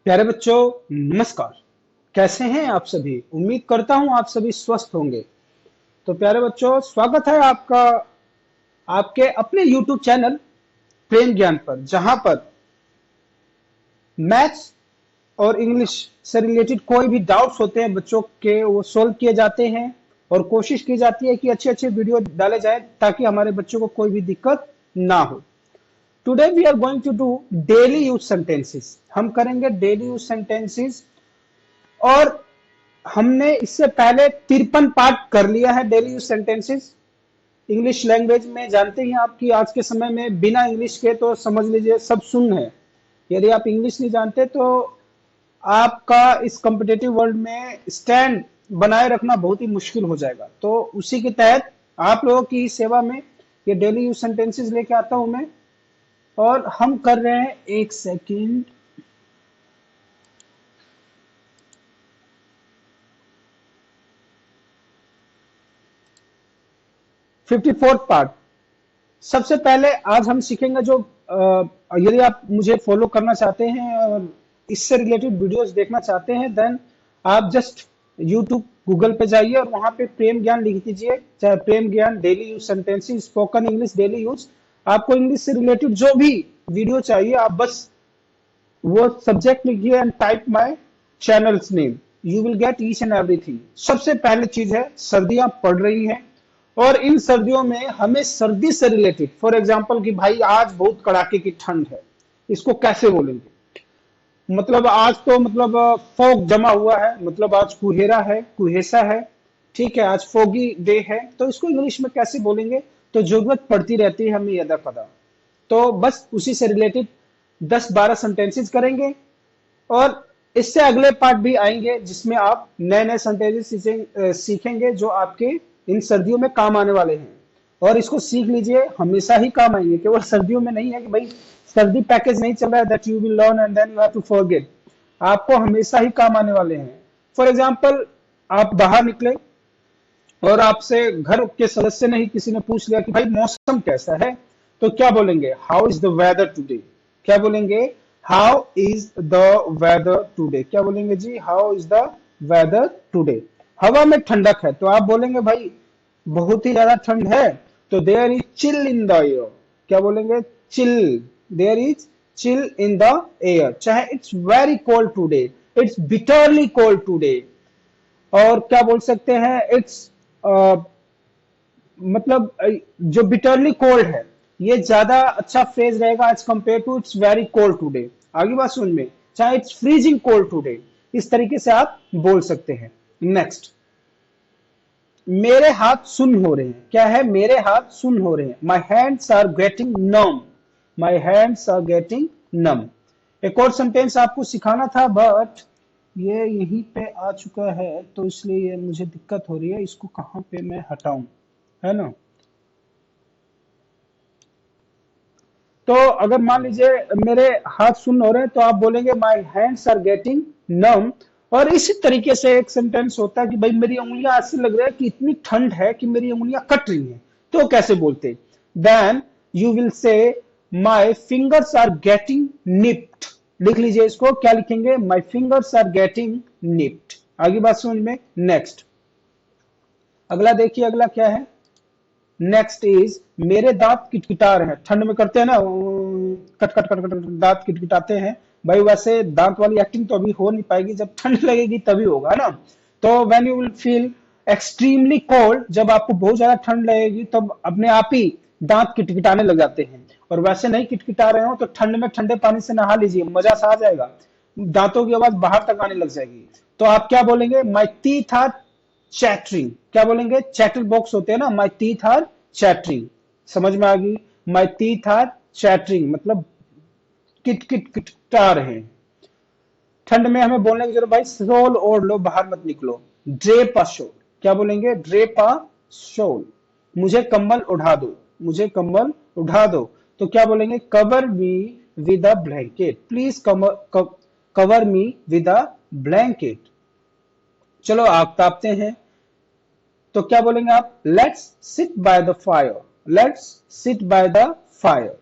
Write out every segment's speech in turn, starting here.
प्यारे बच्चों, नमस्कार। कैसे हैं आप सभी? उम्मीद करता हूं आप सभी स्वस्थ होंगे। तो प्यारे बच्चों, स्वागत है आपका आपके अपने YouTube चैनल प्रेम ज्ञान पर, जहां पर मैथ्स और इंग्लिश से रिलेटेड कोई भी डाउट्स होते हैं बच्चों के, वो सोल्व किए जाते हैं और कोशिश की जाती है कि अच्छे अच्छे वीडियो डाले जाए ताकि हमारे बच्चों को कोई भी दिक्कत ना हो। Today we are going to do daily use sentences. हम करेंगे डेली यूज सेंटेंसेस और हमने इससे पहले 53 पार्ट कर लिया है daily use sentences. English language में जानते ही आप कि आज के समय में बिना इंग्लिश के तो समझ लीजिए सब शून्य है। यदि आप इंग्लिश नहीं जानते तो आपका इस कॉम्पिटेटिव वर्ल्ड में स्टैंड बनाए रखना बहुत ही मुश्किल हो जाएगा। तो उसी के तहत आप लोगों की सेवा में ये डेली यूज सेंटेंसेस लेके आता हूं मैं। और हम कर रहे हैं, एक सेकेंड, 54th पार्ट। सबसे पहले आज हम सीखेंगे जो यदि आप मुझे फॉलो करना चाहते हैं और इससे रिलेटेड वीडियोस देखना चाहते हैं, देन आप जस्ट यूट्यूब गूगल पे जाइए और वहां पे प्रेम ज्ञान लिख दीजिए, चाहे प्रेम ज्ञान daily use sentences spoken English daily use. आपको इंग्लिश से रिलेटेड जो भी वीडियो चाहिए आप बस वो सब्जेक्ट लिखिए and type my channels name, you will get each and everything. सबसे पहली चीज है, सर्दियां पड़ रही हैं और इन सर्दियों में हमें सर्दी से रिलेटेड, फॉर एग्जांपल कि भाई आज बहुत कड़ाके की ठंड है, इसको कैसे बोलेंगे? मतलब आज तो मतलब फॉग जमा हुआ है, मतलब आज कुहेरा है, कुहेसा है, ठीक है, आज फोगी डे है, तो इसको इंग्लिश में कैसे बोलेंगे? तो जरूरत पड़ती रहती है हमें यदा कदा। तो बस उसी से रिलेटेड 10-12 सेंटेंसेस करेंगे और इससे अगले पार्ट भी आएंगे जिसमें आप नए नए सेंटेंसेस सीखेंगे जो आपके इन सर्दियों में काम आने वाले हैं। और इसको सीख लीजिए, हमेशा ही काम आएंगे, केवल सर्दियों में नहीं है कि भाई सर्दी पैकेज नहीं चल रहा है that you will learn and then you have to forget. आपको हमेशा ही काम आने वाले हैं। फॉर एग्जाम्पल, आप बाहर निकले और आपसे घर के सदस्य ने ही किसी ने पूछ लिया कि भाई मौसम कैसा है, तो क्या बोलेंगे? How is the weather today? क्या बोलेंगे? How is the weather today? क्या बोलेंगे जी? How is the weather today? हवा में ठंडक है तो आप बोलेंगे भाई बहुत ही ज्यादा ठंड है, तो there is chill in the air. क्या बोलेंगे? Chill, there is chill in the air. चाहे it's very cold today, it's bitterly cold today. और क्या बोल सकते हैं? इट्स मतलब जो बिटरली कोल्ड है ये ज्यादा अच्छा फ्रेज रहेगा as compare to it's very cold today. आगे बात सुन में, चाहे इट्स फ्रीजिंग कोल्ड टुडे, इस तरीके से आप बोल सकते हैं। नेक्स्ट, मेरे हाथ सुन हो रहे हैं। क्या है? मेरे हाथ सुन हो रहे हैं। My hands are getting numb. My hands are getting numb. एक और सेंटेंस आपको सिखाना था बट ये यहीं पे आ चुका है तो इसलिए ये मुझे दिक्कत हो रही है, इसको कहां पे मैं हटाऊं, है ना? तो अगर मान लीजिए मेरे हाथ सुन्न हो रहे हैं तो आप बोलेंगे माई हैंड्स आर गेटिंग नम। और इसी तरीके से एक सेंटेंस होता है कि भाई मेरी उंगलियां ऐसे लग रहा है कि इतनी ठंड है कि मेरी उंगलियां कट रही हैं, तो कैसे बोलते? Then you will say my fingers are getting nipped. लिख लीजिए इसको, क्या लिखेंगे? My fingers are getting nipped. आगे बात समझ में। नेक्स्ट, अगला देखिए, अगला क्या है? नेक्स्ट इज मेरे दांत किटकिटा रहे हैं। ठंड में करते हैं ना, कट कट कट कट दांत किटकिटाते हैं। भाई वैसे दांत वाली एक्टिंग तो अभी हो नहीं पाएगी, जब ठंड लगेगी तभी होगा ना। तो when you will feel extremely cold, जब आपको बहुत ज्यादा ठंड लगेगी तब अपने आप ही दांत किटकिटाने लग जाते हैं। और वैसे नहीं किटकिटा रहे हो तो ठंड में ठंडे पानी से नहा लीजिए, मजा सा आ जाएगा, दांतों की आवाज बाहर तक आने लग जाएगी। तो आप क्या बोलेंगे? My teeth are chattering. क्या बोलेंगे? चैटर बॉक्स होते हैं ना, माई टीथ आर चैटरिंग। समझ में आ गई? माई टीथ आर चैटरिंग मतलब किट किट किटकिटा रहे हैं। ठंड में हमें बोलने की जरूरत, भाई शॉल ओढ़ लो, बाहर मत निकलो। Drape a shawl. क्या बोलेंगे? Drape a shawl. मुझे कंबल उड़ा दो, मुझे कंबल उड़ा दो, तो क्या बोलेंगे? Cover me with a blanket. Please cover me with a blanket. चलो आग तापते हैं तो क्या बोलेंगे आप? Let's sit by the fire. Let's sit by the fire.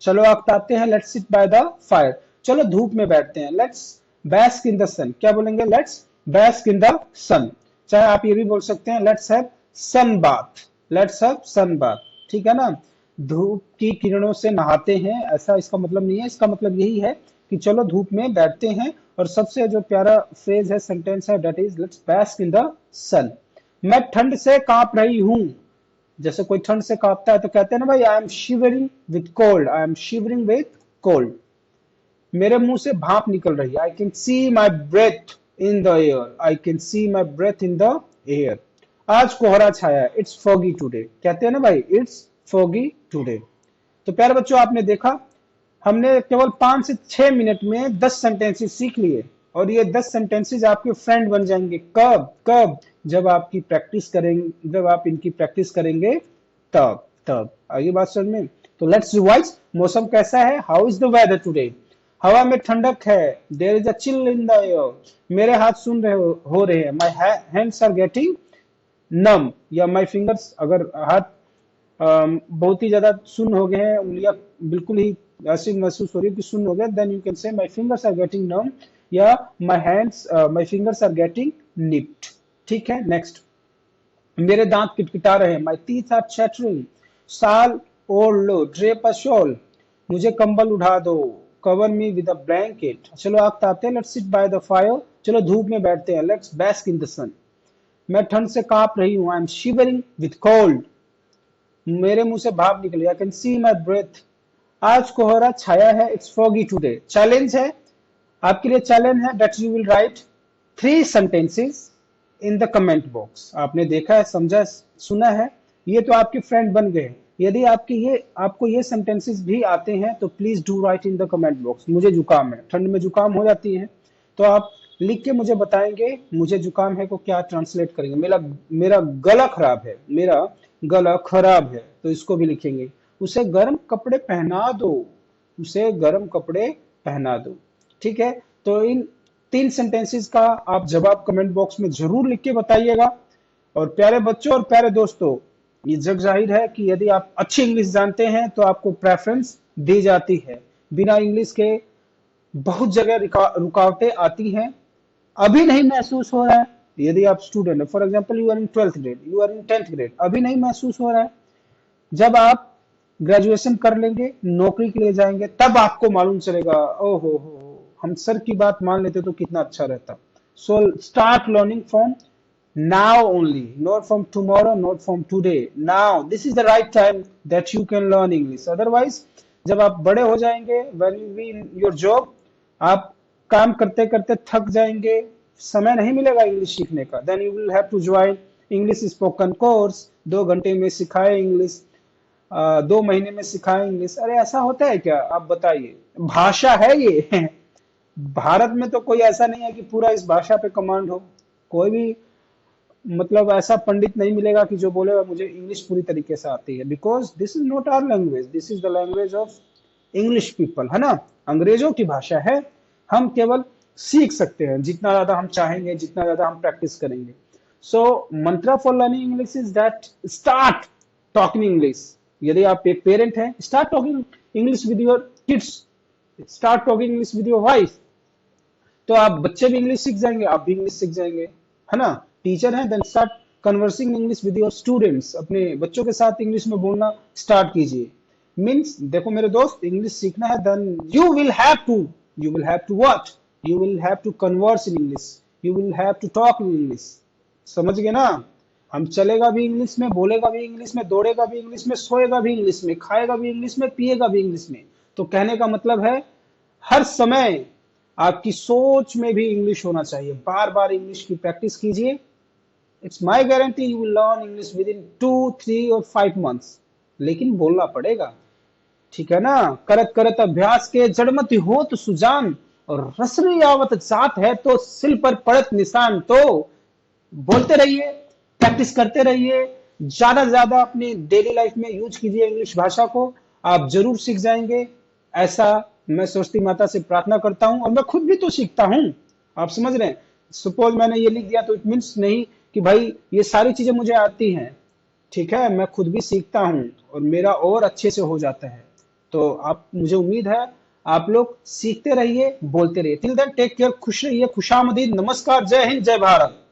चलो आग तापते हैं, let's sit by the fire. चलो धूप में बैठते हैं, let's bask in the sun. क्या बोलेंगे? Let's bask in the sun. चाहे आप ये भी बोल सकते हैं let's have sun bath, let's have sun bath, ठीक है ना। धूप की किरणों से नहाते हैं, ऐसा इसका मतलब नहीं है। इसका मतलब यही है कि चलो धूप में बैठते हैं। और सबसे जो प्यारा फ्रेज है, सेंटेंस है, that is let's bask in the sun. मैं ठंड से कांप रही हूं। जैसे कोई ठंड से कांपता है तो कहते हैं ना भाई, I am shivering with cold, I am shivering with cold. मेरे मुंह से भाप निकल रही है, I can see my breath in the air, I can see my breath in the air. आज कोहरा छाया है, इट्स फॉगी टुडे। कहते हैं ना भाई, इट्स फॉगी टुडे। तो प्यारे बच्चों, आपने देखा हमने केवल 5 से 6 मिनट में 10 सेंटेंसेस सीख लिए। और ये 10 सेंटेंसेस आपके फ्रेंड बन जाएंगे। कब? कब? जब आपकी प्रैक्टिस करेंगे, जब आप इनकी प्रैक्टिस करेंगे तब तब आगे बात समझ में। तो लेट्स रिवाइज। मौसम कैसा है? How is the weather today? हवा में ठंडक है, there is a chill in the air. मेरे हाथ सुन रहे हो रहे हैं, my hands are getting numb, या माय फिंगर्स, अगर हाथ बहुत ही ज्यादा सुन्न हो गए हैं, उंगलियां बिल्कुल ही ऐसी महसूस हो रही है कि सुन्न हो गए, then you can say my fingers are getting numb, या my fingers are getting nipped. ठीक है, नेक्स्ट। मेरे दांत किटकिटा रहे हैं, माय टीथ आर चैटरिंग। साल ओढ़ लो, ड्रेप अ शॉल। मुझे कंबल उठा दो, cover me with a blanket. चलो आग तापते हैं, let's sit by the fire. चलो धूप में बैठते हैं, let's bask in the sun. मैं ठंड से कांप रही हूं, आई एम शिवरिंग विद कोल्ड। मेरे मुंह से भाप निकली, आई कैन सी माई ब्रेथ। आज कोहरा छाया है, इट्स फॉगी टुडे। चैलेंज है आपके लिए, चैलेंज है that you will write 3 sentences in the comment box. आपने देखा है, समझा, सुना है, ये तो आपके फ्रेंड बन गए। यदि आपको ये सेंटेंसेस भी आते हैं तो please do right in the comment box. मुझे जुकाम है, ठंड में जुकाम हो जाती है, तो आप लिख के मुझे बताएंगे मुझे जुकाम है को क्या ट्रांसलेट करेंगे। मेरा गला खराब है, मेरा गला खराब है, तो इसको भी लिखेंगे। उसे गर्म कपड़े पहना दो, उसे गर्म कपड़े पहना दो। ठीक है, तो इन 3 सेंटेंसेस का आप जवाब कमेंट बॉक्स में जरूर लिख के बताइएगा। और प्यारे बच्चों और प्यारे दोस्तों, ये जग जाहिर है कि यदि आप अच्छी इंग्लिश जानते हैं तो आपको प्रेफरेंस दी जाती है। बिना इंग्लिश के बहुत जगह रुकावटें आती हैं। अभी नहीं महसूस हो रहा है, यदि आप स्टूडेंट है, for example you are in 12th grade, you are in 10th grade, अभी नहीं महसूस हो रहा है। जब आप ग्रेजुएशन कर लेंगे, नौकरी के लिए जाएंगे, तब आपको मालूम चलेगा, ओहो हो, हम सर की बात मान लेते तो कितना अच्छा रहता। So start learning from now only, not from tomorrow, not from today. Now this is the right time that you can learn English. Otherwise जब आप बड़े हो जाएंगे, when you be in your job, आप काम करते करते थक जाएंगे, समय नहीं मिलेगा इंग्लिश सीखने का। then you will have to join English spoken course, 2 घंटे में सिखाए इंग्लिश, 2 महीने में सिखाए इंग्लिश। अरे ऐसा होता है क्या? आप बताइए, भाषा है ये भारत में तो कोई ऐसा नहीं है कि पूरा इस भाषा पे कमांड हो। कोई भी मतलब ऐसा पंडित नहीं मिलेगा कि जो बोलेगा मुझे इंग्लिश पूरी तरीके से आती है, because this is not our language, this is the language of English people, है ना। अंग्रेजों की भाषा है, हम केवल सीख सकते हैं जितना ज्यादा हम चाहेंगे, जितना ज्यादा हम प्रैक्टिस करेंगे। So mantra for learning English is that start talking English. यदि आप एक पेरेंट हैं, start talking English with your kids, start talking English with your wife. तो आप बच्चे भी इंग्लिश सीख जाएंगे, आप भी इंग्लिश सीख जाएंगे, है ना। टीचर हैं, then start conversing English with your students. अपने बच्चों के साथ इंग्लिश में बोलना स्टार्ट कीजिए। मींस देखो मेरे दोस्त, इंग्लिश सीखना है, then you will have to what, you will have to converse in English, you will have to talk in English. समझ गए ना। हम चलेगा भी इंग्लिश में, बोलेगा भी इंग्लिश में, दौड़ेगा भी इंग्लिश में, सोएगा भी इंग्लिश में, खाएगा भी इंग्लिश में, पिएगा भी इंग्लिश में। तो कहने का मतलब है हर समय आपकी सोच में भी इंग्लिश होना चाहिए। बार बार इंग्लिश की प्रैक्टिस कीजिए। It's my guarantee you will learn English with in 2, 3 और 5 मंथ्स। लेकिन बोलना पड़ेगा, ठीक है ना। करत करत अभ्यास के जड़मत हो तो सुजान, और रसरी आवत जात है तो सिल पर पड़त निशान। तो बोलते रहिए, प्रैक्टिस करते रहिए, ज्यादा से ज्यादा अपनी डेली लाइफ में यूज कीजिए इंग्लिश भाषा को, आप जरूर सीख जाएंगे। ऐसा मैं सरस्वती माता से प्रार्थना करता हूं, और मैं खुद भी तो सीखता हूं। आप समझ रहे हैं। सपोज मैंने ये लिख दिया तो इट मीन्स नहीं कि भाई ये सारी चीजें मुझे आती हैं, ठीक है। मैं खुद भी सीखता हूं और मेरा और अच्छे से हो जाता है। तो आप, मुझे उम्मीद है आप लोग सीखते रहिए, बोलते रहिए। टिल देन टेक केयर, खुश रहिए, खुशामदीद, नमस्कार, जय हिंद, जय भारत।